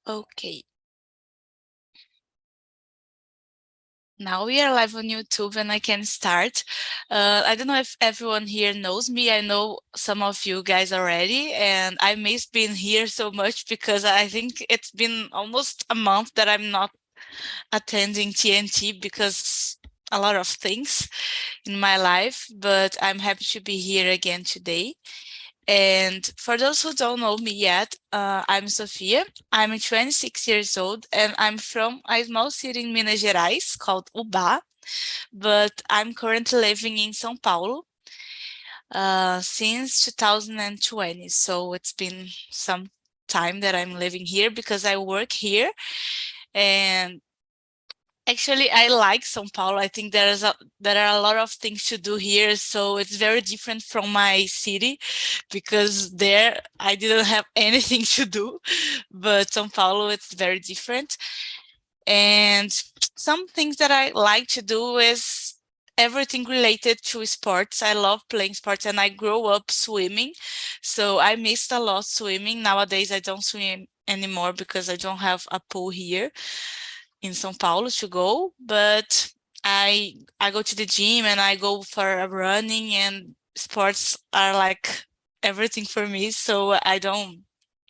Okay. Now we are live on YouTube and I can start. I don't know if everyone here knows me. I know some of you guys already, and I missed being here so much because I think it's been almost a month that I'm not attending TNT because a lot of things in my life, but I'm happy to be here again today. And for those who don't know me yet, I'm Sofia. I'm 26 years old and I'm from a small city in Minas Gerais called Ubá, but I'm currently living in São Paulo since 2020. So it's been some time that I'm living here because I work here. And actually, I like São Paulo. I think there are a lot of things to do here, so it's very different from my city because there I didn't have anything to do, but São Paulo it's very different. And some things that I like to do is everything related to sports. I love playing sports and I grew up swimming, so I missed a lot swimming. Nowadays, I don't swim anymore because I don't have a pool here in São Paulo to go, but I go to the gym and I go for running, and sports are like everything for me, so I don't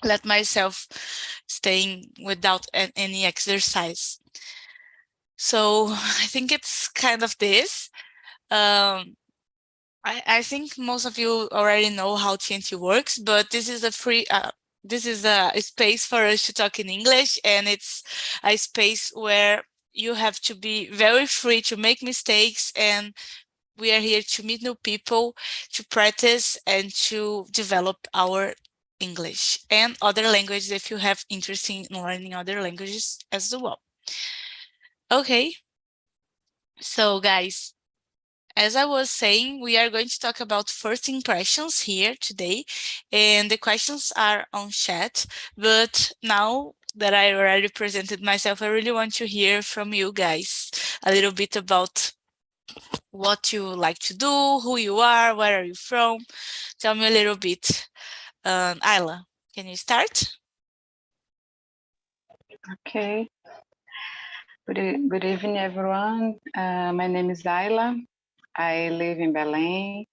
let myself staying without any exercise. So I think it's kind of this. I think most of you already know how TNT works, but this is this is a space for us to talk in English, and it's a space where you have to be very free to make mistakes, and we are here to meet new people, to practice, and to develop our English and other languages if you have interest in learning other languages as well. Okay, so guys, as I was saying, we are going to talk about first impressions here today, and the questions are on chat. But now that I already presented myself, I really want to hear from you guys a little bit about what you like to do, who you are, where are you from. Tell me a little bit. Ayla, can you start? Okay. Good evening, everyone. My name is Ayla. I live in Belém,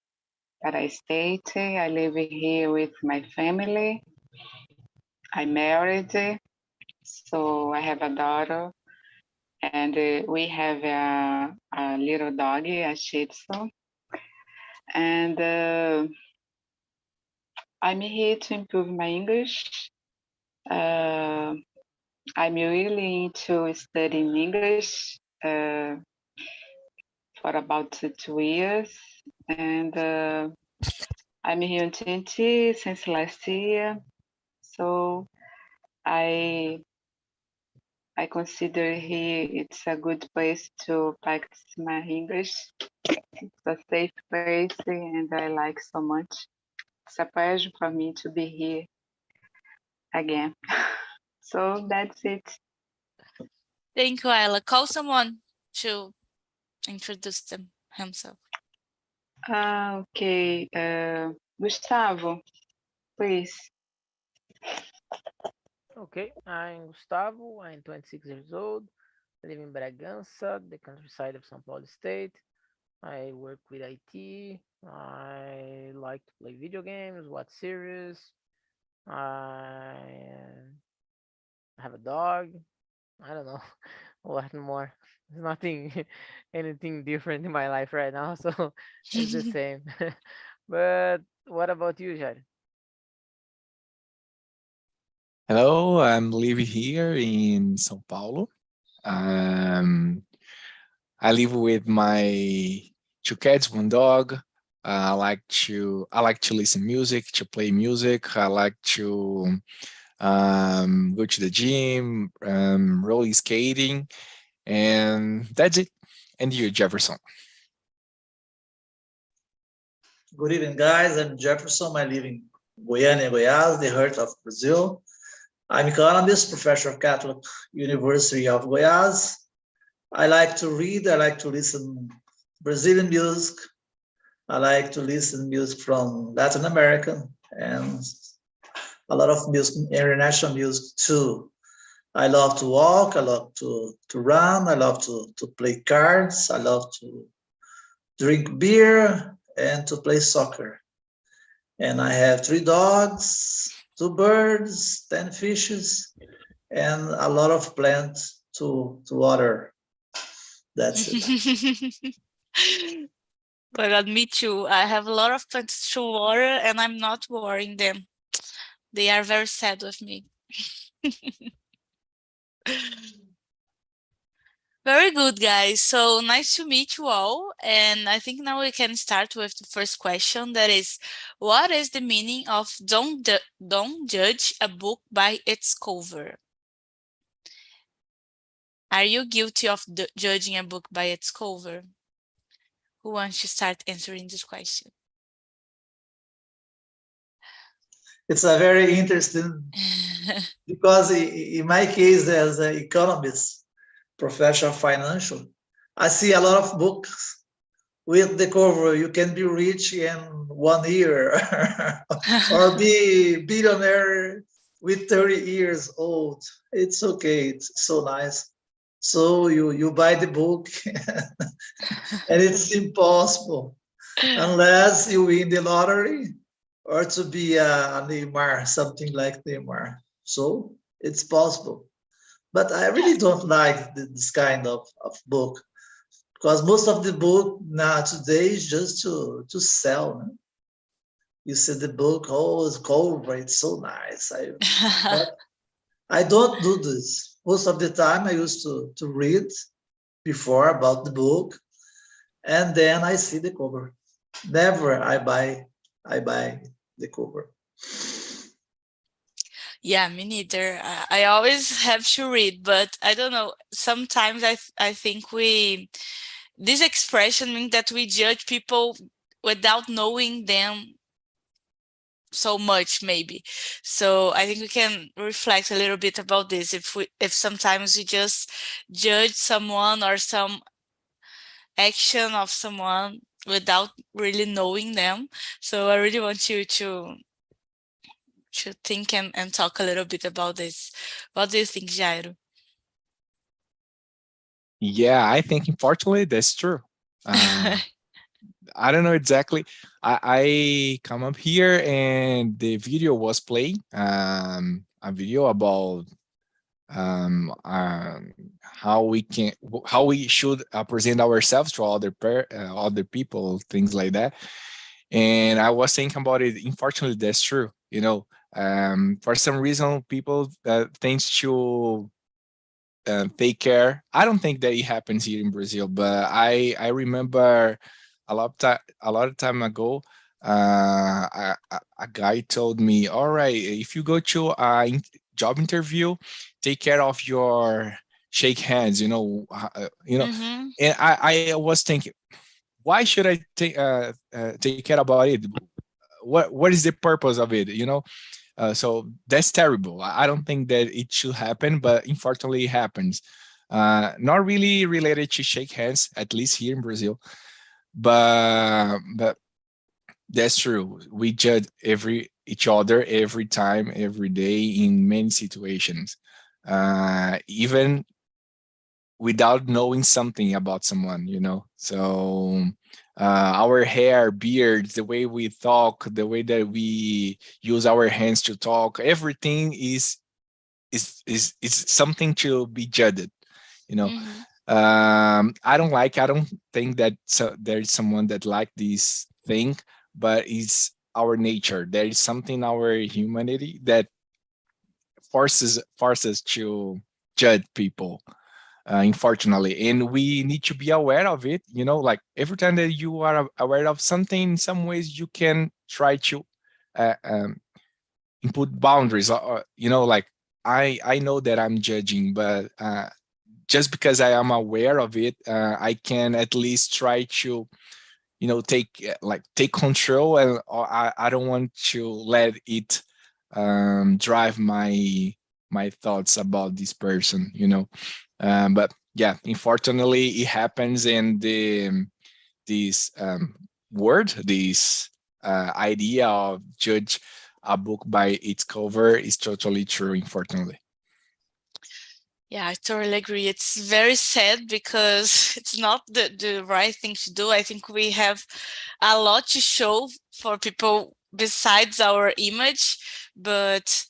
Pará State. I live here with my family. I'm married, so I have a daughter, and we have a little doggy, a Shih Tzu. And I'm here to improve my English. I'm really into studying English for about 2 years, and I'm here in TNT since last year. So I consider here it's a good place to practice my English. It's a safe place, and I like so much. It's a pleasure for me to be here again. So that's it. Thank you, Ayla. Call someone to introduce himself. Okay. Gustavo, please. Okay, I'm Gustavo. I'm 26 years old. I live in Bragança, the countryside of São Paulo State. I work with IT. I like to play video games, watch series. I have a dog. I don't know what more. There's nothing, anything different in my life right now, so it's the same. But what about you, Jair? Hello, I'm living here in São Paulo. I live with my 2 cats, one dog. I like to listen music, to play music. I like to go to the gym, roller skating, and that's it. And you, Jefferson? Good evening, guys. I'm Jefferson. I live in Goiânia, Goiás, the heart of Brazil. I'm economist, professor of Catholic University of Goiás. I like to read. I like to listen Brazilian music. I like to listen music from Latin America and a lot of music, international music too. I love to walk, I love to run, I love to play cards, I love to drink beer and to play soccer. And I have 3 dogs, 2 birds, 10 fishes, and a lot of plants to water. That's it. Oh God, me too. I have a lot of plants to water and I'm not watering them. They are very sad with me. Very good, guys. So nice to meet you all. And I think now we can start with the first question. That is, what is the meaning of don't judge a book by its cover? Are you guilty of judging a book by its cover? Who wants to start answering this question? It's a very interesting, because in my case as an economist, professional financial, I see a lot of books with the cover, you can be rich in 1 year or be billionaire with 30 years old. It's okay, it's so nice. So you buy the book and it's impossible unless you win the lottery or to be a Neymar, something like Neymar. So it's possible. But I really don't like this kind of book, because most of the book now today is just to sell. You see the book, oh, it's cover, it's so nice. But I don't do this. Most of the time I used to read before about the book, and then I see the cover. Never I buy the cover. Yeah, me neither. I always have to read, but I don't know. Sometimes I think this expression means that we judge people without knowing them so much, maybe. So I think we can reflect a little bit about this. If sometimes we just judge someone or some action of someone without really knowing them. So I really want you to think and talk a little bit about this. What do you think, Jairo? Yeah, I think unfortunately that's true. I don't know exactly. I come up here and the video was playing, a video about how we should present ourselves to other people, things like that. And I was thinking about it. Unfortunately, that's true. For some reason, people tends to take care. I don't think that it happens here in Brazil, but I remember a lot of time ago, a guy told me, "All right, if you go to a job interview, take care of your shake hands." Mm-hmm. And I was thinking, why should I take care about it? What is the purpose of it? So that's terrible. I don't think that it should happen, but unfortunately it happens. Not really related to shake hands, at least here in Brazil, but that's true. We judge each other every time, every day in many situations, even without knowing something about someone. So our hair, beards, the way we talk, the way that we use our hands to talk, everything is something to be judged. Mm-hmm. I don't think that there's someone that like this thing, but it's our nature. There is something in our humanity that forces to judge people, unfortunately, and we need to be aware of it. Like every time that you are aware of something, in some ways you can try to input boundaries, like I know that I'm judging, but just because I am aware of it, I can at least try to take control, and I don't want to let it drive my thoughts about this person. But yeah, unfortunately it happens, and this idea of judge a book by its cover is totally true, unfortunately. Yeah, I totally agree. It's very sad because it's not the right thing to do. I think we have a lot to show for people besides our image. But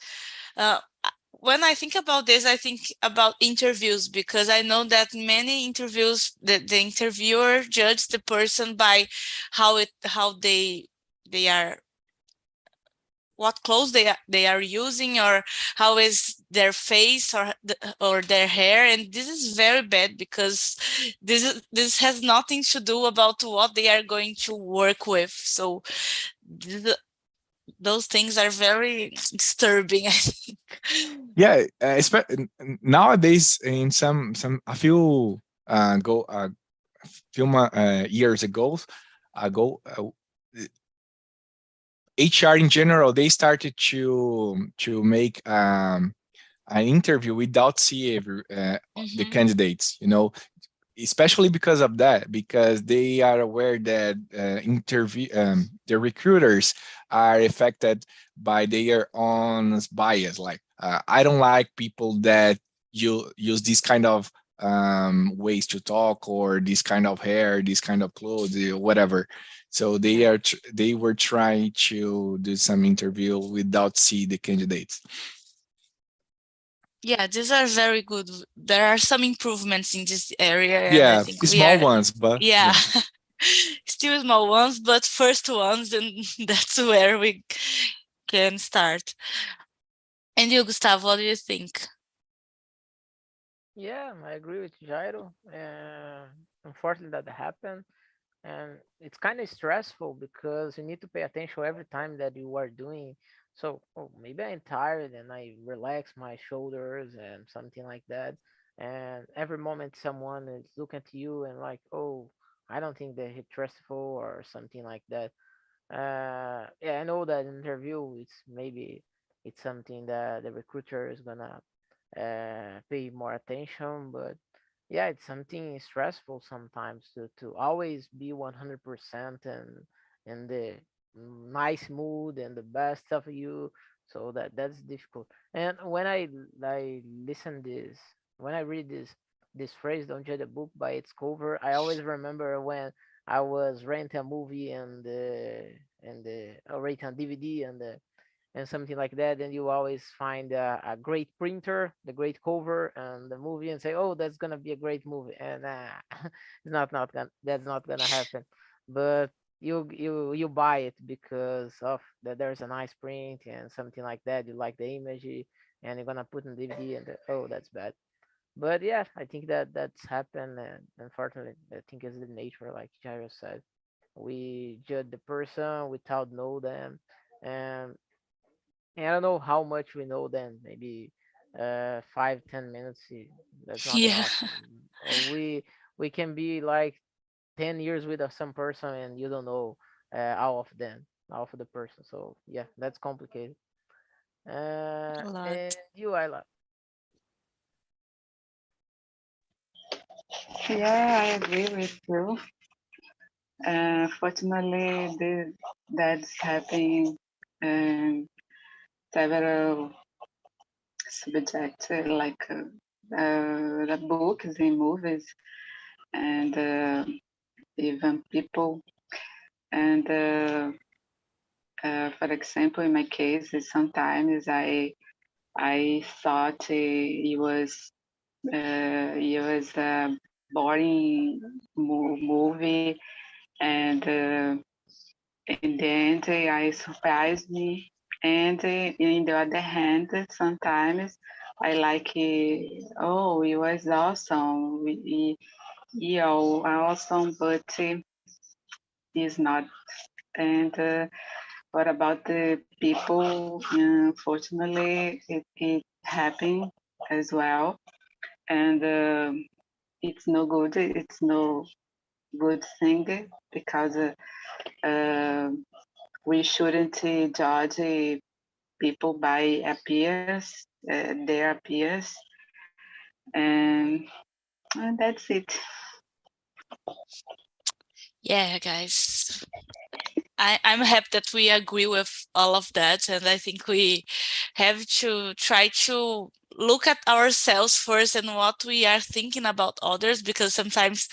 when I think about this, I think about interviews, because I know that many interviews, the interviewer judges the person by how they are, what clothes they are using, or how is their face, or their hair. And this is very bad, because this has nothing to do about what they are going to work with. So those things are very disturbing, I think. Yeah, nowadays in a few years ago, HR in general, they started to make an interview without see the candidates, especially because of that, because they are aware that the recruiters are affected by their own bias. Like, I don't like people that you use this kind of ways to talk, or this kind of hair, this kind of clothes, whatever. So they were trying to do some interview without see the candidates. Yeah, these are very good. There are some improvements in this area, and Yeah, I think small ones, but yeah. Still small ones, but first ones, and that's where we can start. And you, Gustavo, what do you think? Yeah, I agree with Jairo. Unfortunately, that happened, and it's kind of stressful because you need to pay attention every time that you are doing. So, oh, maybe I'm tired and I relax my shoulders and something like that. And every moment someone is looking at you and like, oh, I don't think they're trustful or something like that. Yeah, I know that interview it's something that the recruiter is gonna pay more attention, but yeah, it's something stressful sometimes to always be 100% and in the nice mood and the best of you. So that's difficult. And I listen this, when I read this phrase, "Don't judge a book by its cover," I always remember when I was renting a movie and or renting a DVD and something like that, and you always find a great printer, the great cover, and the movie, and say, "Oh, that's gonna be a great movie," and it's not gonna that's not gonna happen. But you buy it because of that there's a nice print and something like that. You like the image, and you're gonna put in DVD, and oh, that's bad. But yeah, I think that's happened, and unfortunately, I think it's the nature, like Jairo said. We judge the person without know them, and I don't know how much we know them. Maybe 5-10 minutes. That's not Yeah. enough. We can be like 10 years with some person and you don't know all of them, all of the person. So yeah, that's complicated. A And lot. you, Ayla. Yeah, I agree with you. Fortunately, that's happening in several subjects, like the books and movies, and even people. And for example, in my case, sometimes I thought it was a boring movie, and in the end, I surprised me. And in the other hand, sometimes I like, oh, it was awesome. Yeah, awesome, but it's not. And what about the people? Unfortunately, it happened as well. And it's no good. It's no good thing because uh, we shouldn't judge people by appearance, their appearance, and, and that's it. Yeah, guys. I'm happy that we agree with all of that, and I think we have to try to look at ourselves first and what we are thinking about others, because sometimes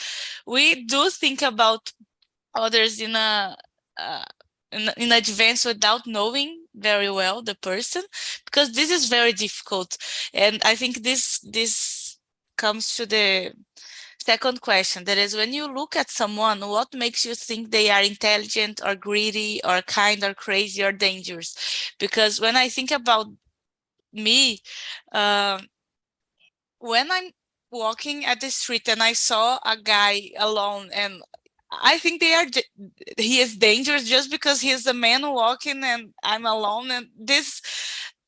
we do think about others in in advance without knowing very well the person, because this is very difficult. And I think this comes to the second question, that is, when you look at someone, what makes you think they are intelligent or greedy or kind or crazy or dangerous? Because when I think about me, when I'm walking at the street and I saw a guy alone, and I think he is dangerous just because he is a man walking and I'm alone, and this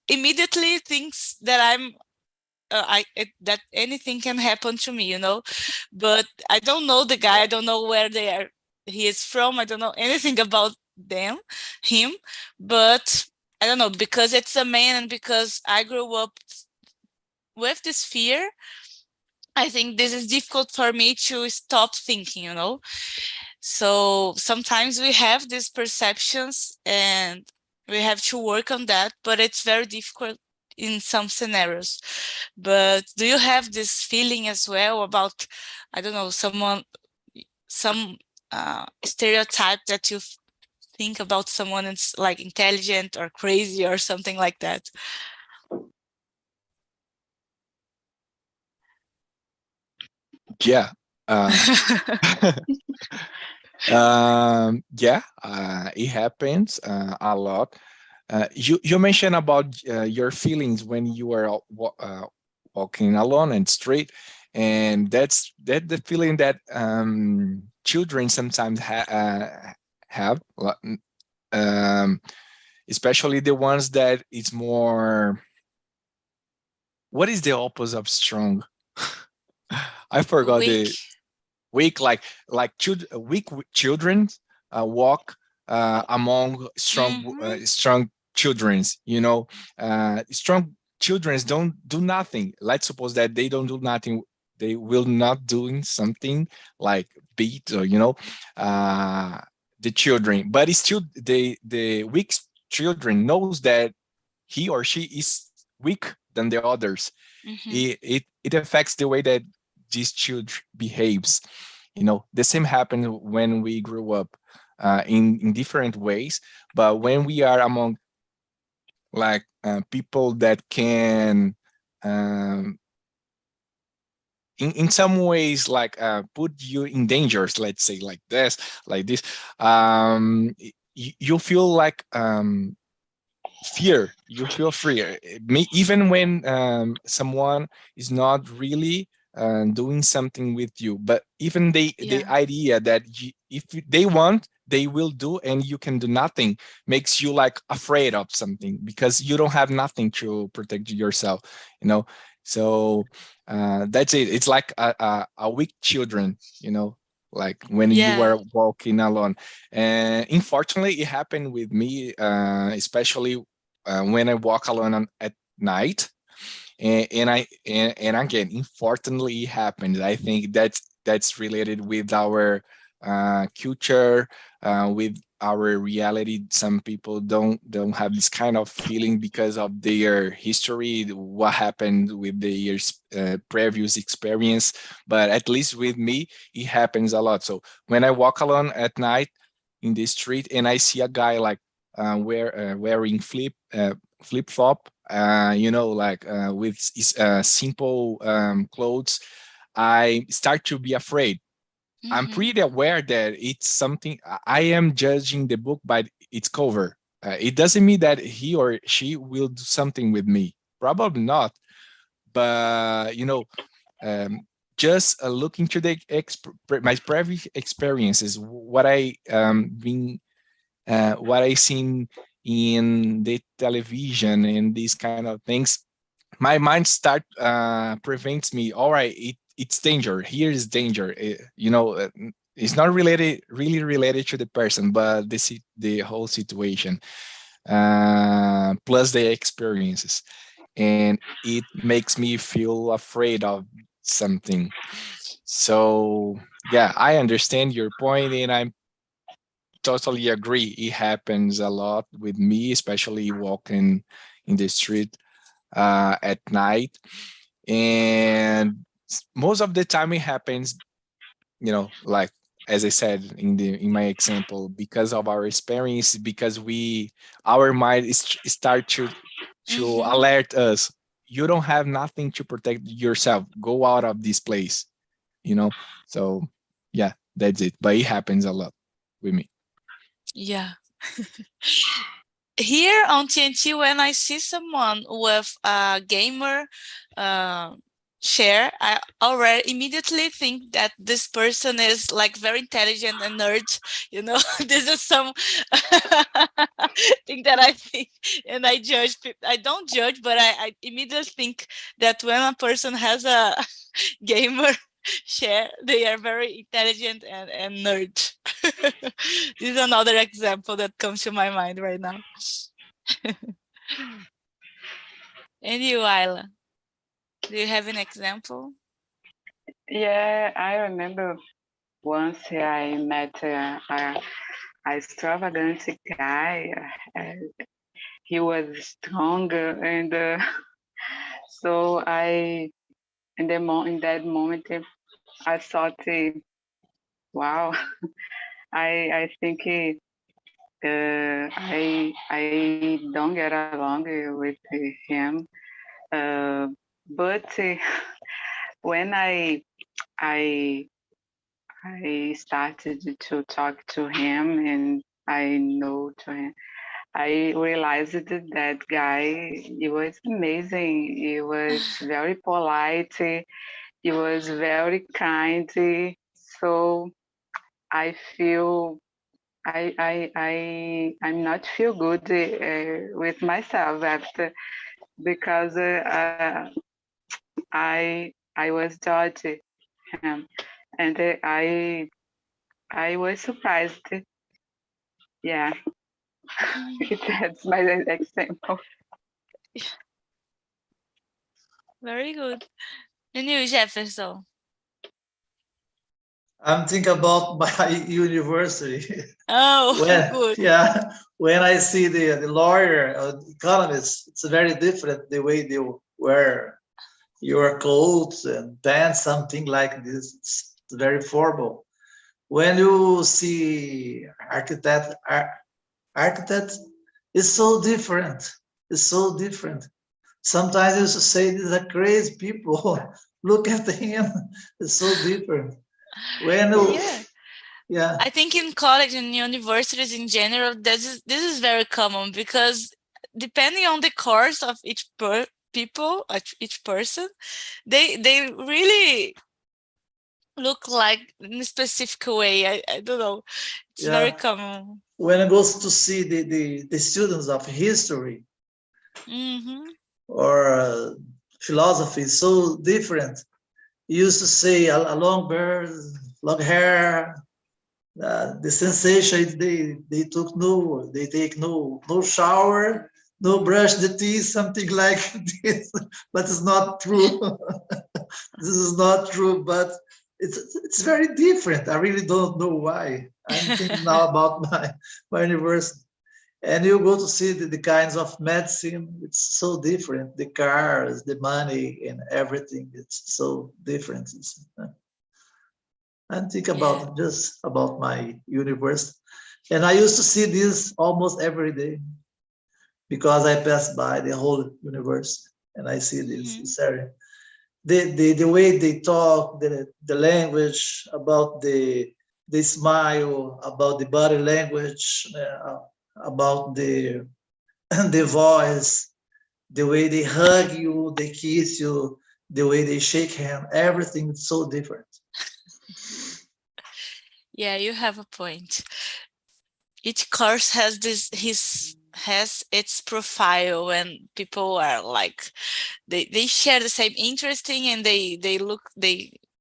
immediately thinks that that anything can happen to me, you know. But I don't know the guy. I don't know where he is from. I don't know anything about him. But I don't know, because it's a man and because I grew up with this fear, I think this is difficult for me to stop thinking, you know. So sometimes we have these perceptions and we have to work on that, but it's very difficult in some scenarios. But do you have this feeling as well about, I don't know, some stereotype that you think about someone is like intelligent or crazy or something like that? Yeah. Yeah, it happens a lot. You mentioned about your feelings when you are walking alone and street, and that's the feeling that children sometimes have, especially the ones that it's more. What is the opposite of strong? I forgot Weak. the weak, like weak children walk among strong childrens, you know. Strong children don't do nothing. Let's suppose that they don't do nothing, they will not doing something like beat, or you know, the children, but it's still the weak children knows that he or she is weak than the others. It affects the way that this child behaves. You know, the same happened when we grew up in different ways, but when we are among like people that can in some ways like put you in dangers, let's say like this, you feel like fear, you feel fear. Even when someone is not really doing something with you, but even the idea that if they want, they will do, and you can do nothing, makes you like afraid of something because you don't have nothing to protect yourself, you know. So that's it. It's like a weak children, you know, like when you are walking alone. And unfortunately, it happened with me, especially when I walk alone at night. And again, unfortunately, it happened. I think that's related with our culture, with our reality. Some people don't have this kind of feeling because of their history, what happened with their previous experience. But at least with me, it happens a lot. So when I walk alone at night in the street and I see a guy like wearing flip flop, you know, like with simple clothes, I start to be afraid. I'm pretty aware that it's something. I am judging the book by its cover. It doesn't mean that he or she will do something with me. Probably not. But you know, just looking to my previous experiences, what I seen in the television and these kind of things, my mind start prevents me. All right, it's danger. Here is danger. You know, it's not really related to the person, but the whole situation, plus the experiences, and it makes me feel afraid of something. So yeah, I understand your point, and I'm totally agree. It happens a lot with me, especially walking in the street at night, and most of the time it happens, like as I said in my example, because of our experience, because our mind start to alert us. You don't have nothing to protect yourself. Go out of this place. So yeah, that's it. But it happens a lot with me. Yeah. Here on TNT, when I see someone with a gamer share, I already immediately think that this person is like very intelligent and nerd. This is some thing that I think, and I judge. I don't judge, but I immediately think that when a person has a gamer share, they are very intelligent and nerd. This is another example that comes to my mind right now. And you, Ayla, do you have an example? Yeah, I remember once I met a extravagant guy. Uh, he was strong, and so in that moment, I thought, wow, I think I don't get along with him. But when I I started to talk to him and I know to him, I realized that that guy, he was amazing. He was very polite. He was very kind. So I feel I'm not feel good with myself after, because I was judging him, and I was surprised. Yeah, that's my example. Very good. And you, Jefferson? I'm thinking about my university. Oh, good. Yeah, when I see the lawyer or economist, it's very different the way they wear your clothes and pants, something like this. It's very formal. When you see architect, it's so different. It's so different. Sometimes you say these are crazy people. Look at him. It's so different. Yeah. I think in college and universities in general, this is very common, because depending on the course of each each person, they really look like in a specific way. I don't know. It's very common. When I goes to see the students of history or philosophy, so different. You used to say a long beard, long hair. The sensation they take no shower, no brush the teeth, something like this. But it's not true. This is not true. But it's very different. I really don't know why. I'm thinking now about my university. And you go to see the kinds of medicine, it's so different. The cars, the money, and everything, it's so different. And think about just about my university. And I used to see this almost every day because I pass by the whole university and I see this area. The way they talk, the language, about the smile, about the body language, about the the voice, the way they hug you, they kiss you, the way they shake hand, everything is so different. Yeah, you have a point. Each course has its profile, and people are like they share the same interesting, and they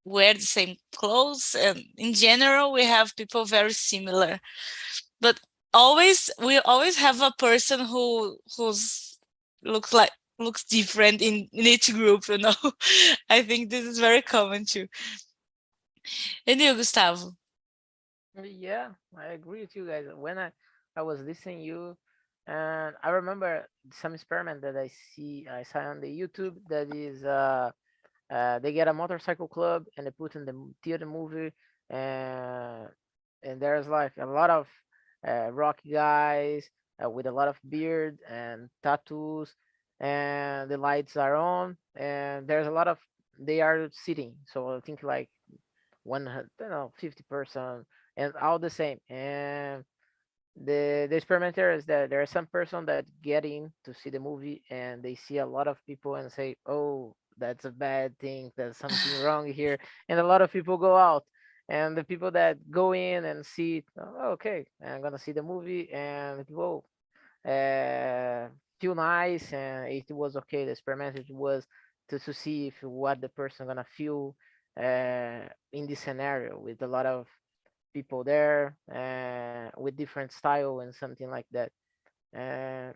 wear the same clothes, and in general we have people very similar. But we always have a person who's looks different in each group, I think this is very common too. And you, Gustavo? Yeah, I agree with you guys. When I was listening you, And I remember some experiment that I saw on the YouTube that is they get a motorcycle club and they put in the theater movie, and there's like a lot of rocky guys with a lot of beard and tattoos, and the lights are on, and there's a lot of they are sitting. So I think like 100, 50%, and all the same. And the experimenter is that there are some person that get in to see the movie and they see a lot of people and say, oh, that's a bad thing, there's something wrong here, and a lot of people go out, and the people that go in and see it, oh, okay, I'm gonna see the movie, and people feel nice, and it was okay. The experiment it was to see if what the person gonna feel in this scenario with a lot of people there with different style and something like that. Uh,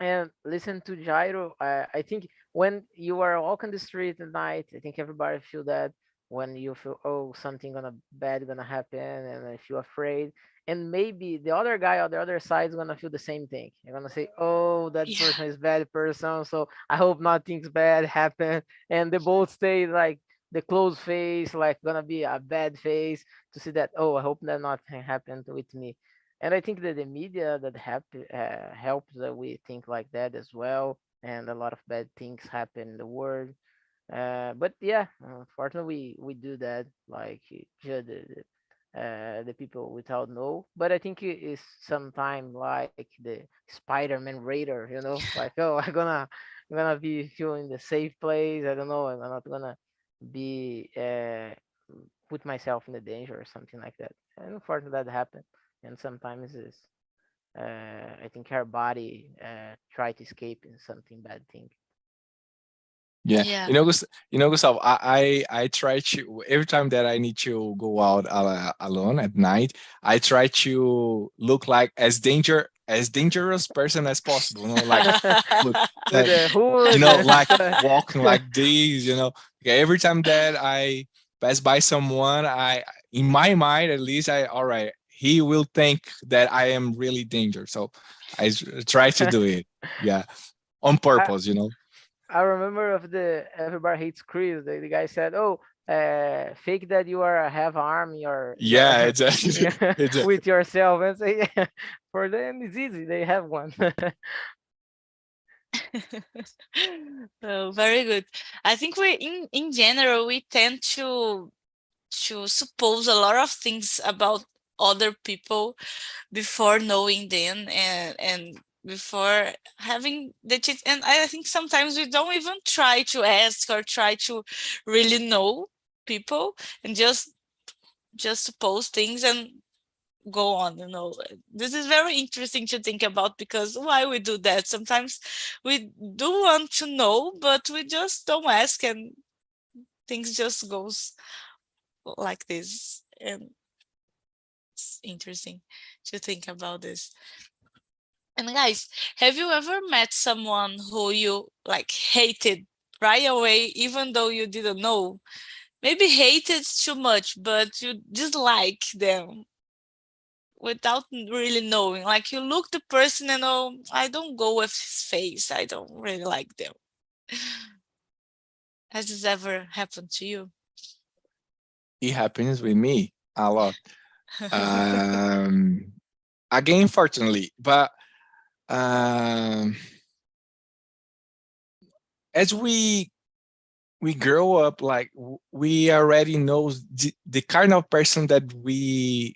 and listen to Jairo. I think when you are walking the street at night, I think everybody feel that when you feel, oh, something gonna bad gonna happen, and I feel afraid. And maybe the other guy on the other side is gonna feel the same thing. You're gonna say, oh, that Yeah. person is bad person, so I hope nothing's bad happen. And they both stay like the closed face, like gonna be a bad face to see that. Oh, I hope that nothing happened with me. And I think that the media that helps that we think like that as well, and a lot of bad things happen in the world. But yeah, unfortunately, we do that, like judge the people without know. But I think it is sometime like the Spider-Man Raider, like, oh, I'm gonna be feeling the safe place. I don't know, I'm not gonna be put myself in the danger or something like that. And unfortunately, that happened, and sometimes is I think her body try to escape in something bad thing. Yeah, Yeah. Gustavo, I try to every time that I need to go out alone at night, I try to look like as dangerous person as possible. Like look, With like the hood and like stuff. walking like this. Okay, every time that I pass by someone, I in my mind at least I all right, he will think that I am really dangerous. So try to do it. Yeah, on I, purpose. I remember of the Everybody Hates Chris. The guy said, "Oh, fake that you are have arm Yeah, your exactly. Exactly. with yourself," and say, "Yeah, for them it's easy. They have one." Oh, very good. I think we in general we tend to suppose a lot of things about other people before knowing them and before having the chit. And I think sometimes we don't even try to ask or try to really know people and just suppose things and go on. This is very interesting to think about because why we do that. Sometimes we do want to know, but we just don't ask and things just goes like this. And it's interesting to think about this. And guys, have you ever met someone who you like hated right away, even though you didn't know? Maybe hated too much, but you dislike them without really knowing. Like you look the person and oh, I don't go with his face. I don't really like them. Has this ever happened to you? It happens with me a lot. Um, Again, fortunately, but um, as we grow up, like we already know the kind of person that we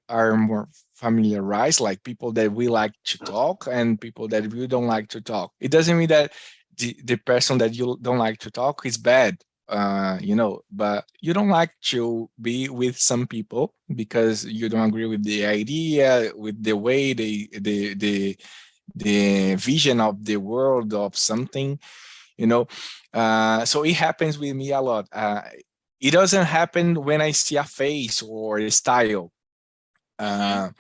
are more familiarized, like people that we like to talk and people that we don't like to talk. It doesn't mean that the person that you don't like to talk is bad, but you don't like to be with some people because you don't agree with the idea, with the way the vision of the world of something, you know so it happens with me a lot. It doesn't happen when I see a face or a style, Mm-hmm. uh,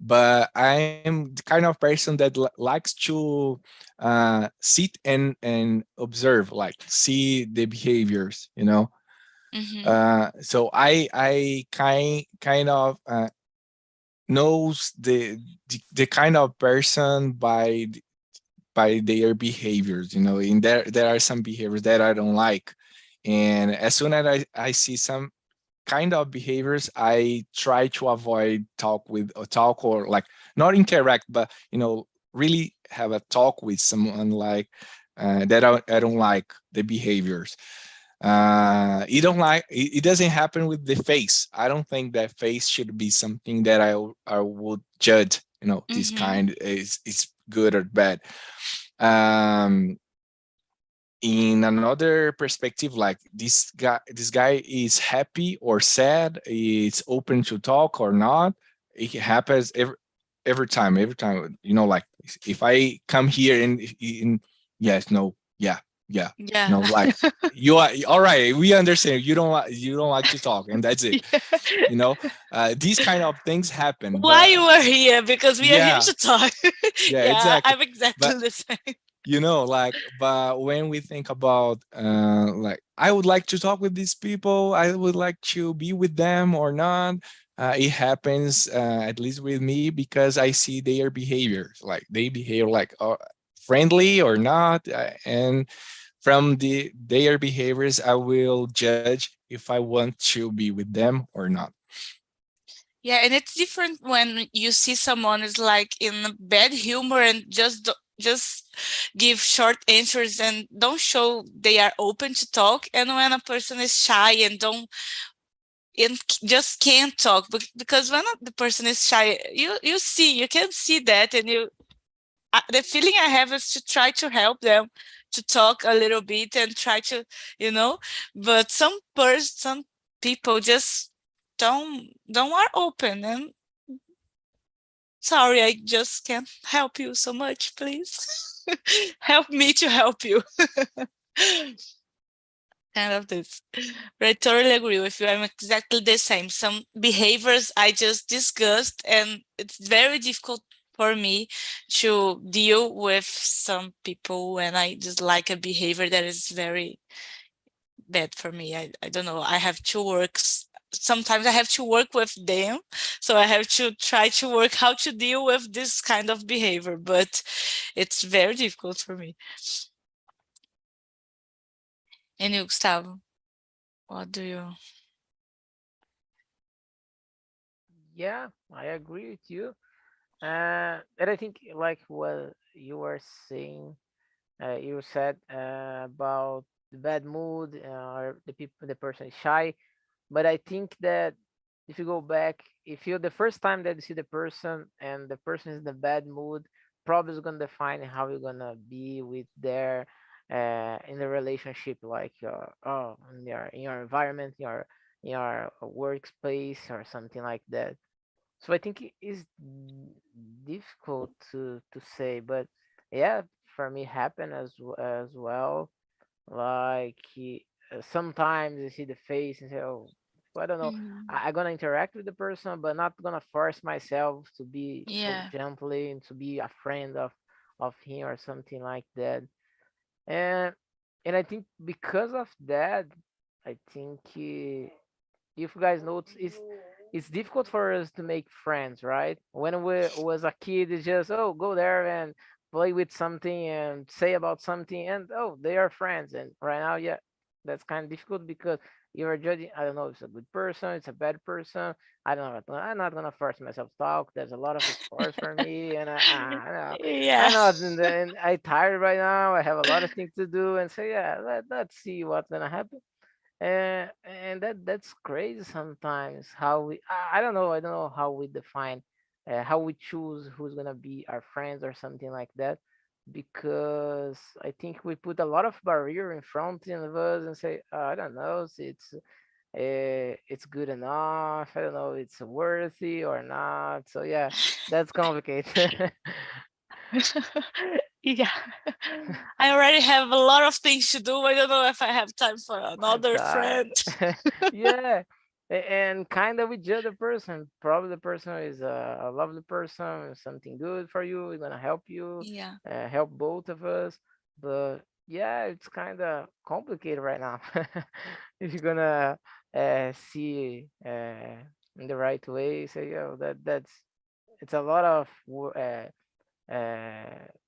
but I'm the kind of person that likes to sit and observe, like see the behaviors. Mm-hmm. So I kind of knows the kind of person by their behaviors, you know. And there are some behaviors that I don't like, and as soon as I see some kind of behaviors, I try to avoid talk or like not interact, but you know, really have a talk with someone like that I don't like the behaviors. You don't like it doesn't happen with the face. I don't think that face should be something that I would judge, you know, this kind is good or bad. um in another perspective, like this guy is happy or sad, it's open to talk or not. It happens every time, you know, like if I come here in yes, no, yeah, yeah, no, Yeah. like you are all right, we understand you don't like to talk, and that's it, Yeah. you know. These kind of things happen, Why but you are here? Because we are here yeah, to talk. yeah, Yeah, exactly. I'm exactly But the same. you know, like, but when we think about like I would like to talk with these people, I would like to be with them or not, it happens, at least with me, because I see their behaviors, like they behave like friendly or not, and from their behaviors I will judge if I want to be with them or not. Yeah, and it's different when you see someone is like in a bad humor and just give short answers and don't show they are open to talk, and when a person is shy and don't and just can't talk. Because when the person is shy, you can see that, and the feeling I have is to try to help them to talk a little bit and try to, you know, but some people just don't are open, and sorry, I just can't help you so much, please. Help me to help you. Kind of this. But I totally agree with you. I'm exactly the same. Some behaviors I just discussed, and it's very difficult for me to deal with some people when I just like a behavior that is very bad for me. I don't know. I have to work. Sometimes I have to work with them. So I have to try to work how to deal with this kind of behavior, but it's very difficult for me. And you, Gustavo, what do you? Yeah, I agree with you. And I think like what you were saying, you said about the bad mood, or the person is shy. But I think that if you go back, if you the first time that you see the person and the person is in a bad mood, probably is gonna define how you're gonna be with their in the relationship, like in your environment, in your workspace or something like that. So I think it is difficult to say, but yeah, for me happen as well. Like sometimes you see the face and say, "Oh, well, I don't know." Mhm. I'm gonna interact with the person, but not gonna force myself to be so Yeah. gently and to be a friend of him or something like that. And I think because of that, I think if you guys know, it's difficult for us to make friends, right? When we was a kid, it's just, oh, go there and play with something and say about something, and oh, they are friends. And right now, yeah, that's kind of difficult because you are judging. I don't know if it's a good person, it's a bad person. I don't know. I'm not gonna force myself to talk. There's a lot of scores for me, and I know Yeah. I'm not and I tired right now. I have a lot of things to do, and so yeah, let's see what's gonna happen. And that's crazy sometimes how I don't know how we define how we choose who's gonna be our friends or something like that, because I think we put a lot of barrier in front of us and say, I don't know, it's good enough, I don't know, it's worthy or not. So yeah, that's complicated. Yeah. I already have a lot of things to do. I don't know if I have time for My another time. friend. Yeah. And kind of with the other person. Probably the person is a lovely person, something good for you, is gonna help you, Yeah. help both of us. But yeah, it's kind of complicated right now. If you're gonna see in the right way, say, yo, that's it's a lot of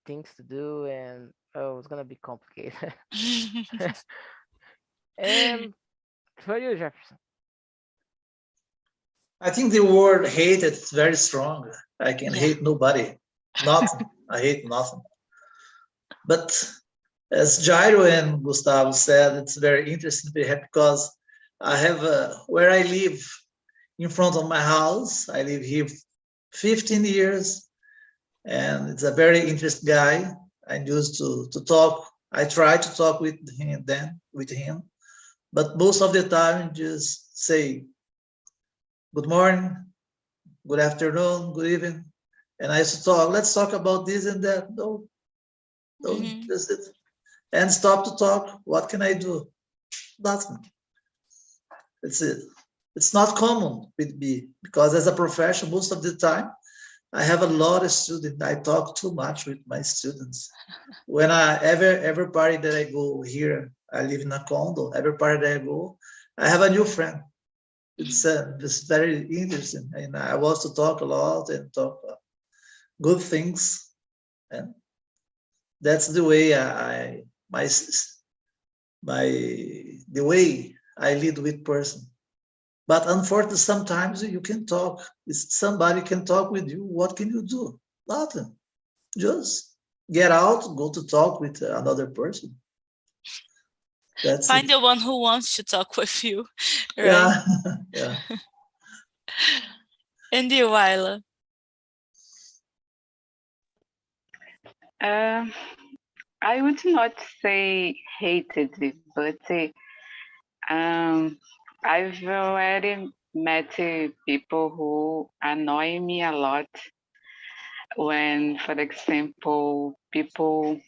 things to do, and it's gonna be complicated. And for you, Jefferson. I think the word hated is very strong. I can hate nobody, nothing. I hate nothing. But as Jairo and Gustavo said, it's very interesting because I have where I live in front of my house. I live here 15 years, and it's a very interesting guy. I used to talk. I try to talk with him, but most of the time just say good morning, good afternoon, good evening, and I used to talk. Let's talk about this and that. No, that's it. And stop to talk. What can I do? Nothing. That's it. It's not common with me because as a professional, most of the time, I have a lot of students. I talk too much with my students. When every party that I go here, I live in a condo. Every party that I go, I have a new friend. It's very interesting, and I want to talk a lot and talk good things, and that's the way the way I lead with person. But unfortunately, sometimes you can talk. If somebody can talk with you, what can you do? Nothing. Just get out, go to talk with another person. That's Find it. the one who wants to talk with you, right? Yeah, yeah. And you, Isla? I would not say hated, but I've already met people who annoy me a lot when, for example, people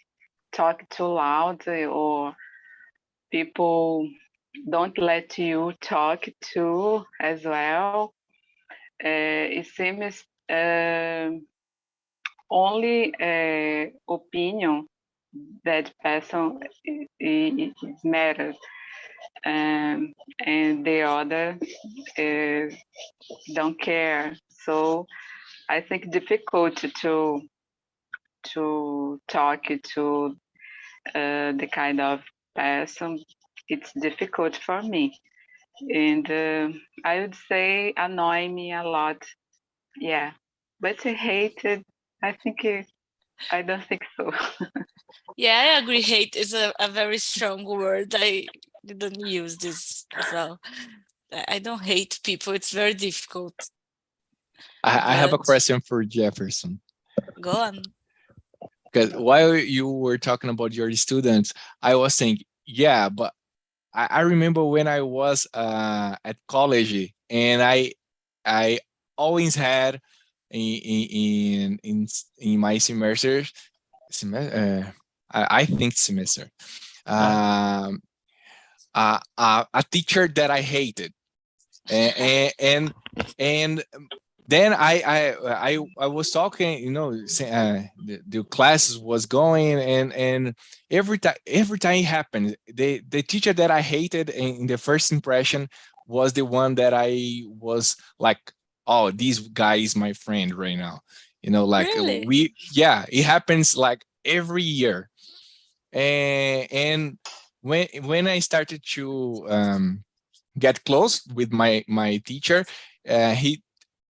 talk too loud or people don't let you talk too as well. It seems only opinion that person it matters, and the other don't care. So I think difficult to talk to the kind of person. It's difficult for me, and I would say annoy me a lot. Yeah, but hated. I think I don't think so. Yeah, I agree. Hate is a very strong word. I didn't use this as well. I don't hate people. It's very difficult. I have a But question for Jefferson. go on. Because while you were talking about your students, I was thinking, yeah, but I remember when I was at college, and I always had in my semester, I think semester, a teacher that I hated, and then I was talking, the classes was going, and every time it happened, the teacher that I hated in the first impression was the one that I was like, oh, this guy is my friend right now, like Really? it happens like every year, and when I started to get close with my teacher, he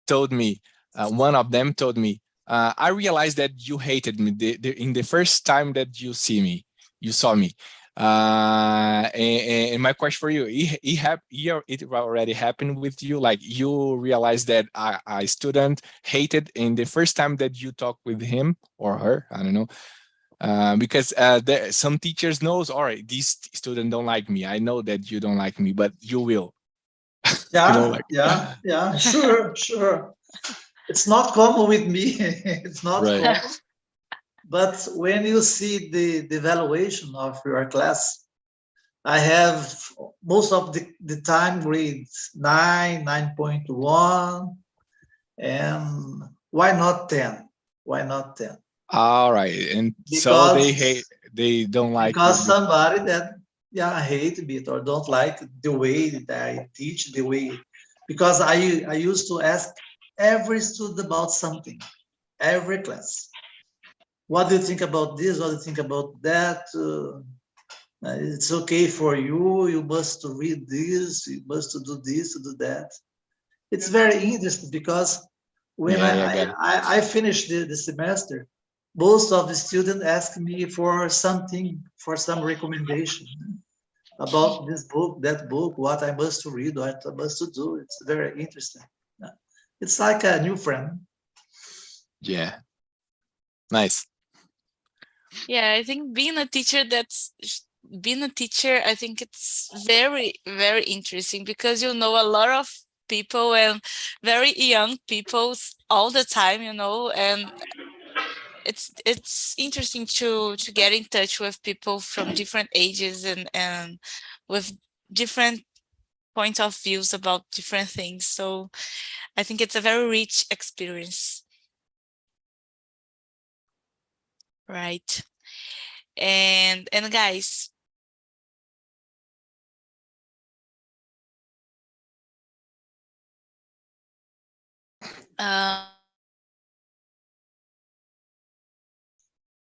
told me, one of them told me, I realized that you hated me in the first time that you saw me. And my question for you, it already happened with you? Like you realized that a student hated in the first time that you talked with him or her? I don't know. Because some teachers knows, all right, these students don't like me. I know that you don't like me, but you will. Yeah, sure. It's not common with me. It's not Right. common. But when you see the evaluation of your class, I have most of the time grades 9, 9.1, and why not 10? Why not 10? All right. And so they don't like you. Because somebody that hate me or don't like the way that I teach, the way, because I used to ask every student about something, every class. What do you think about this? What do you think about that? It's okay for you. You must read this. You must do this, to do that. It's very interesting because when I finished the semester, most of the students asked me for something, for some recommendation about this book, that book, what I must read, what I must do. It's very interesting. It's like a new friend. Yeah. Nice. Yeah, I think being a teacher, I think it's very, very interesting because you know a lot of people and very young people all the time, you know, and it's interesting to get in touch with people from different ages and with different point of views about different things. So I think it's a very rich experience. Right. And guys,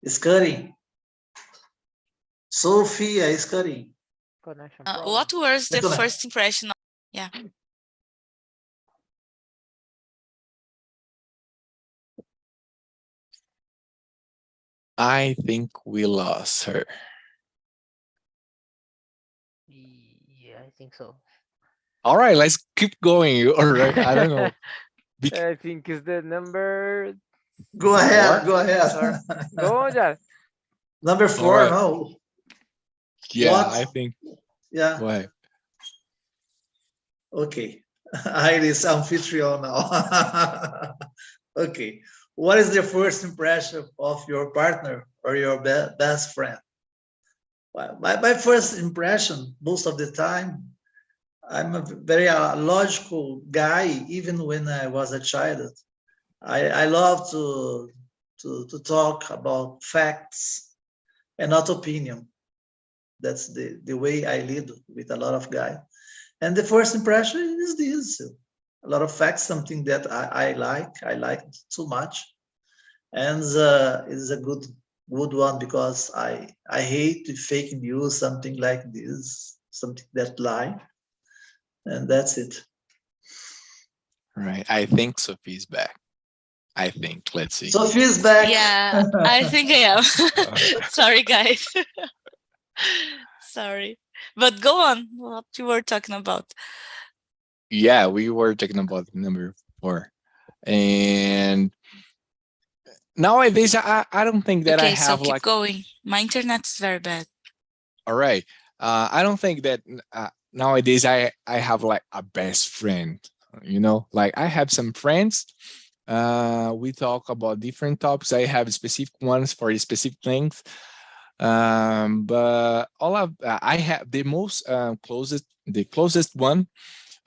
It's cutting. Sophia is cutting. Connection what problem. was the first impression? Yeah. I think we lost her. Yeah, I think so. All right, let's keep going. All right, I don't know. I think it's the number. Go ahead, go ahead. Sorry. Go on, Jar. Number 4, right. no. Yeah, What? I think. Yeah. Go ahead. Okay. Iris, Amphitryon now. Okay. What is the first impression of your partner or your best friend? Well, my first impression, most of the time, I'm a very logical guy, even when I was a child. I love to talk about facts and not opinion. That's the way I lead with a lot of guys. And the first impression is this: a lot of facts, something that I like too much, and it's a good one because I hate fake news, something like this, something that lie, and that's it. Right. I think Sophie's back. I think. Let's see. Sophie's back. Yeah, I think I am. Sorry, guys. Sorry. But go on, what you were talking about. Yeah, we were talking about number 4. And nowadays, I don't think that I Okay, so have keep like. going. My internet's very bad. All right. I don't think that nowadays I have like a best friend. You know, like I have some friends. We talk about different topics. I have specific ones for specific things. But all of I have the most the closest one.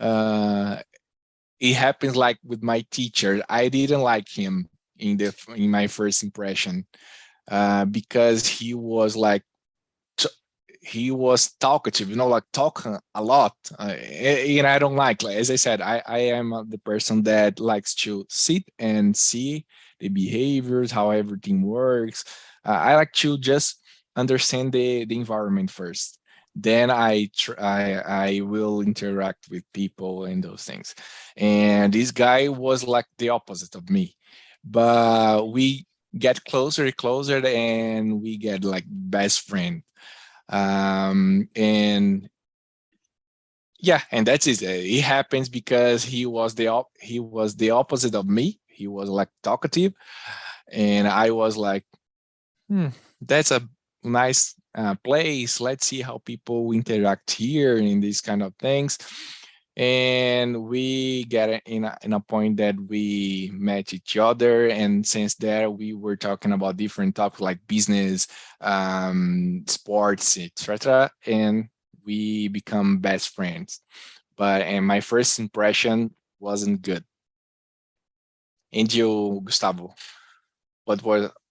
It happens like with my teacher. I didn't like him in my first impression because he was talkative, you know, like talking a lot. And I don't like, as I said, I am the person that likes to sit and see the behaviors, how everything works. I like to just understand the environment first. Then I will interact with people and those things. And this guy was like the opposite of me, but we get closer and closer, and we get like best friend. And yeah, and that's it. It happens because he was the opposite of me. He was like talkative, and I was like, that's a nice place. Let's see how people interact here in these kind of things. And we get in a point that we met each other, and since there we were talking about different topics like business, sports, etc., and we become best friends. And my first impression wasn't good. And you, Gustavo, what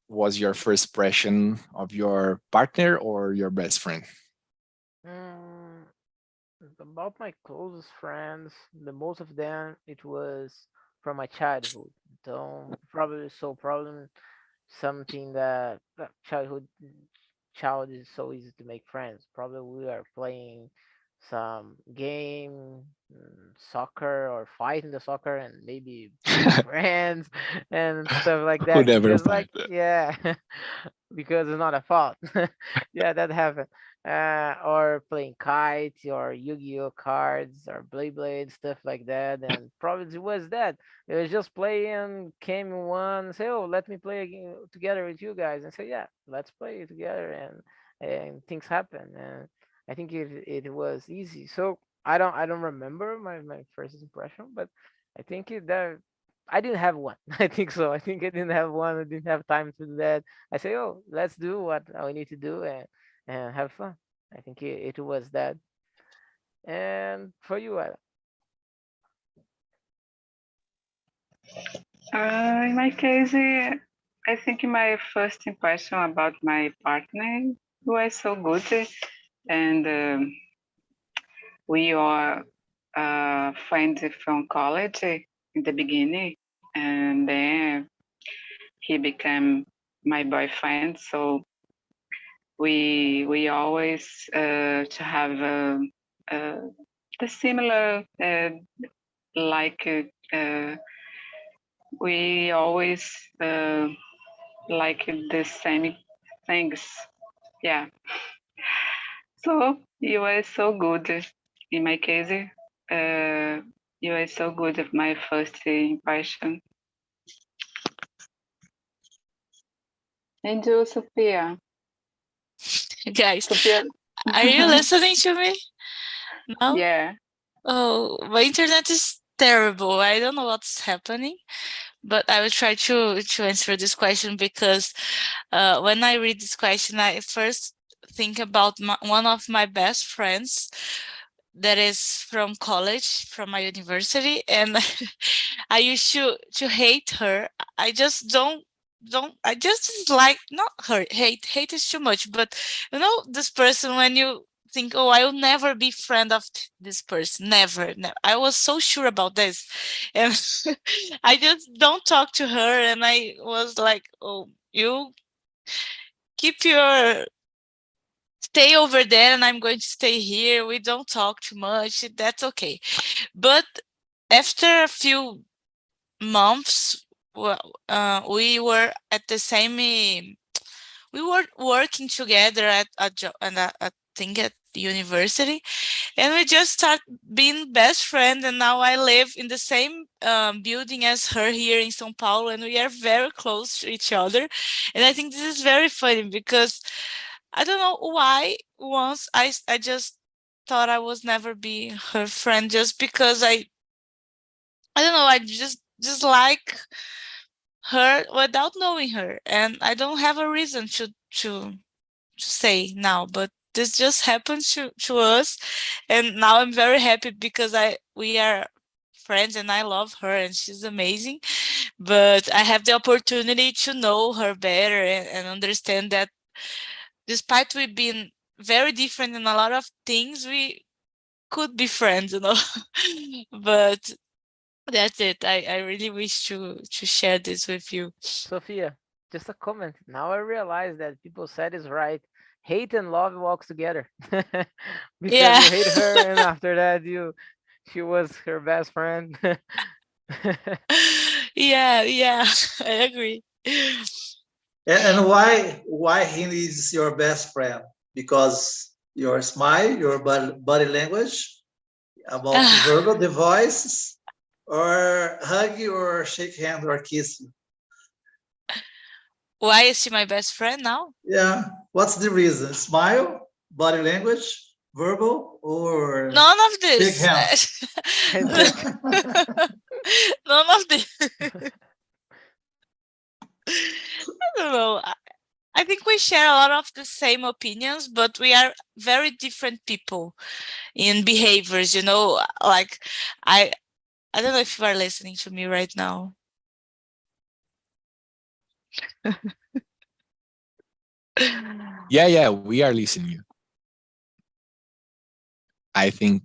was your first impression of your partner or your best friend? About my closest friends, the most of them, it was from my childhood. Então, probably something that child is so easy to make friends. Probably we are playing some game, soccer, or fighting the soccer, and maybe friends and stuff like Who that. never Because find like yeah, because it's not a fault. Yeah, that happened. Or playing kites or Yu-Gi-Oh cards or Blade stuff like that. And probably it was that. It was just playing, came one, say, oh, let me play together with you guys, and say, yeah, let's play together, and things happen. And I think it was easy. So I don't remember my first impression, but I think that I didn't have one. I think so. I think I didn't have one. I didn't have time to do that. I say, oh, let's do what we need to do, and have fun. I think it was that. And for you, Adam. In my case, I think my first impression about my partner was so good, and we are friends from college in the beginning, and then he became my boyfriend. So we always to have the similar like we always like the same things. Yeah. So you are so good. In my case, you are so good at my first impression. And you, Sophia. Guys, Sophia. are you listening to me? No? Yeah. Oh, my internet is terrible. I don't know what's happening, but I will try to answer this question because when I read this question, I first think about one of my best friends that is from college, from my university, and I used to hate her. I just don't I just like not her hate is too much, but you know this person when you think, oh, I will never be friend of this person, never. I was so sure about this, and I just don't talk to her, and I was like, oh, you keep your stay over there and I'm going to stay here. We don't talk too much. That's okay. But after a few months, well, we were at the same. We were working together at a job and I think at the university, and we just start being best friends. And now I live in the same building as her here in São Paulo, and we are very close to each other. And I think this is very funny because I don't know why once I just thought I was never be her friend just because I don't know, I just like her without knowing her, and I don't have a reason to say now, but this just happened to us, and now I'm very happy because we are friends and I love her and she's amazing, but I have the opportunity to know her better and understand that despite we being very different in a lot of things, we could be friends, you know. But that's it. I really wish to share this with you. Sophia, just a comment. Now I realize that people said is right. Hate and love walks together. Because Yeah. you hate her, and after that, she was her best friend. Yeah, I agree. And why he is your best friend? Because your smile, your body language, about verbal, the voice, or hug you, or shake hand, or kiss you. Why is she my best friend now? Yeah. What's the reason? Smile, body language, verbal, or None of shake this. hands? None of this. I don't know. I think we share a lot of the same opinions, but we are very different people in behaviors, you know, like I don't know if you are listening to me right now. Yeah, we are listening. I think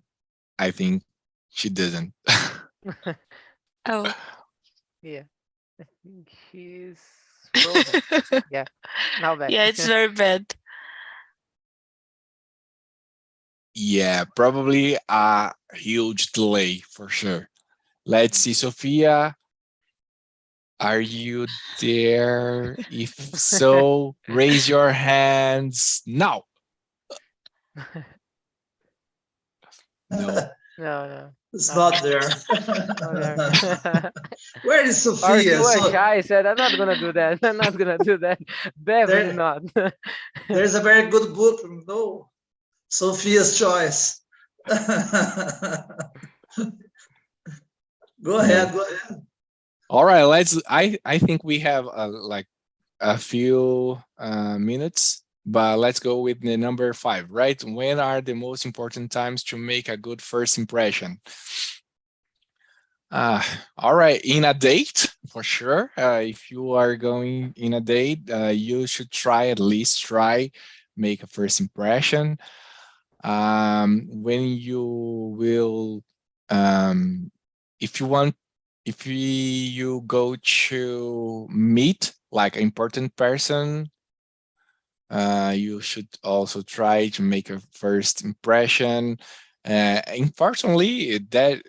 she doesn't. Oh. Yeah. I think she's frozen. Yeah. Now back. Yeah, it's very bad. Yeah, probably a huge delay for sure. Let's see, Sophia, are you there? If so, raise your hands now. No. No, no. It's Not not there. not there. Where is Or she Sophia? was So shy, said, I'm not gonna do that. I'm not gonna do that. Definitely there, not. there's a very good book. No, Sophia's Choice. Go No. ahead. Go ahead. All right, I think we have like a few minutes, but let's go with the number 5, right? When are the most important times to make a good first impression? All right, in a date, for sure. If you are going in a date, you should try, at least try, make a first impression. When you will, if you want, if you go to meet like an important person, you should also try to make a first impression. Unfortunately, that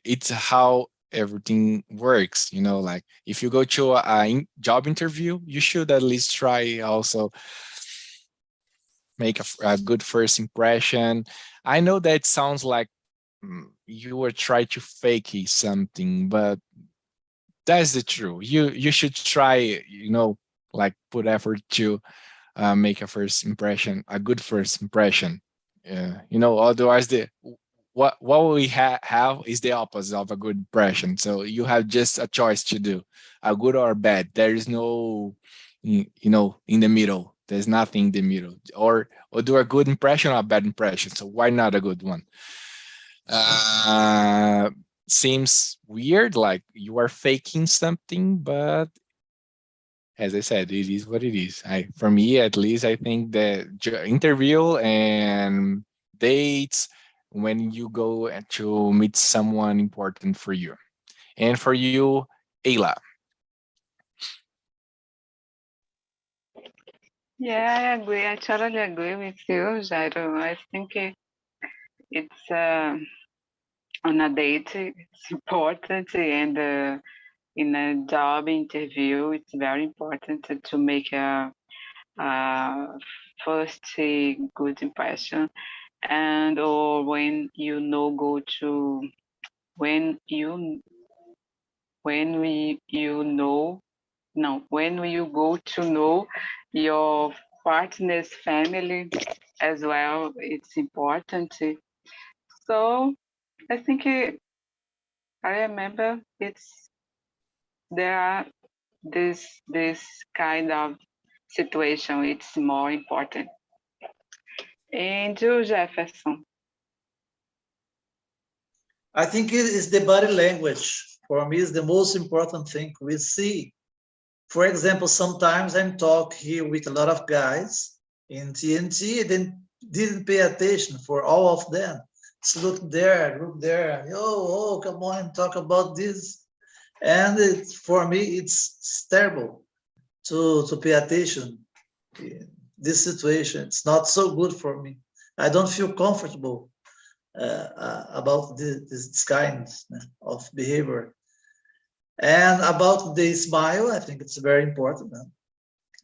it's how everything works. You know, like if you go to a job interview, you should at least try also make a good first impression. I know that sounds like you were trying to fake something, but that's the truth. You should try, you know, like put effort to make a first impression, a good first impression. You know, otherwise the what we have is the opposite of a good impression. So you have just a choice to do, a good or bad. There is no, you know, in the middle. There's nothing in the middle. Or do a good impression or a bad impression. So why not a good one? Uh, Seems weird, like you are faking something, but as I said, it is what it is. For me, at least, I think the interview and dates when you go to meet someone important for you. And for you, Ayla. Yeah, I agree. I totally agree with you, Jairo. I think it's on a date, it's important, and in a job interview, it's very important to make a first good impression, and or when you know go to when you know no when you go to know your partner's family as well, it's important. So I think I remember it's there are this kind of situation. It's more important. And you, Jefferson. I think it is the body language. For me, is the most important thing we see. For example, sometimes I'm talk here with a lot of guys in TNT and then didn't pay attention for all of them. Just look there. Oh, come on, talk about this. And for me, it's terrible to pay attention in this situation. It's not so good for me. I don't feel comfortable about this kind of behavior. And about the smile, I think it's very important.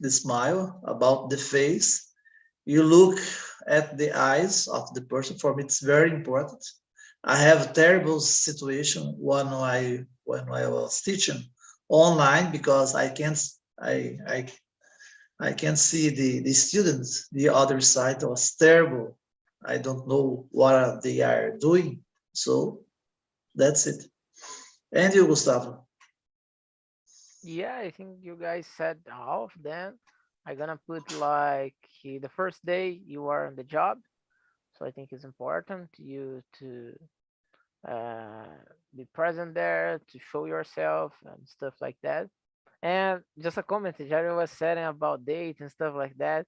The smile, about the face. You look at the eyes of the person. For me, it's very important. I have a terrible situation when I was teaching online because I can see the students. The other side was terrible. I don't know what they are doing. So that's it. And you, Gustavo? Yeah, I think you guys said all of them. I'm gonna put like the first day you are on the job. So I think it's important you to uh, be present there, to show yourself and stuff like that. And just a comment, Jerry was saying about dates and stuff like that.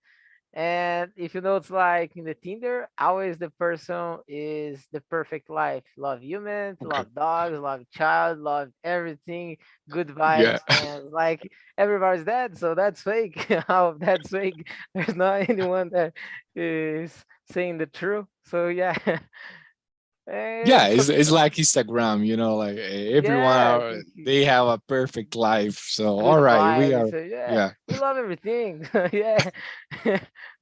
And if you notice, like in the Tinder, always the person is the perfect life. Love humans, Okay. love dogs, love child, love everything, good vibes, Yeah. and like everybody's dead, so that's fake. How that's fake? There's not anyone that is saying the truth. So yeah, Yeah, and it's like Instagram, you know, like everyone yeah, I are, think they have a perfect life. So good all right, we vibes. are, So yeah, yeah. we love everything. Yeah,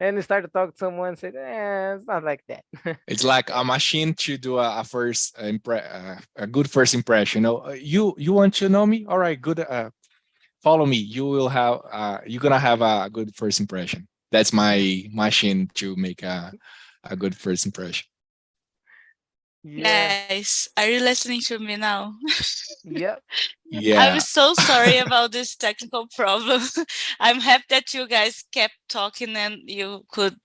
and you start to talk to someone, say, it's not like that. It's like a machine to do a good first impression. You know, you want to know me? All right, good. Follow me. You will have you're gonna have a good first impression. That's my machine to make a good first impression. Yeah. Guys, are you listening to me now? Yep. I'm Yeah. so sorry about this technical problem. I'm happy that you guys kept talking and you could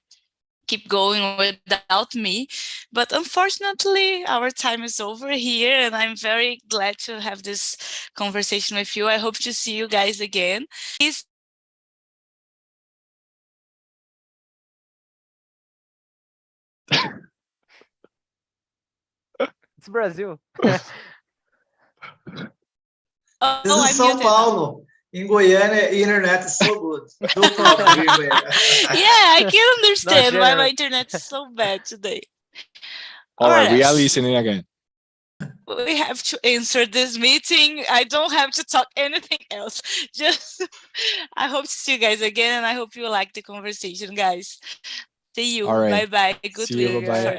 keep going without me. But unfortunately, our time is over here, and I'm very glad to have this conversation with you. I hope to see you guys again. Please It's Brazil. Oh, This is I'm São muted now. Paulo. In Goiânia, internet is so good. No problem here in Goiânia. Yeah, I can understand why my general. internet is so bad today. All right, we are Alright, listening again. we have to answer this meeting. I don't have to talk anything else. Just I hope to see you guys again, and I hope you like the conversation, guys. See you. All right. Bye bye. Good See you. week See you Bye bye. for guys.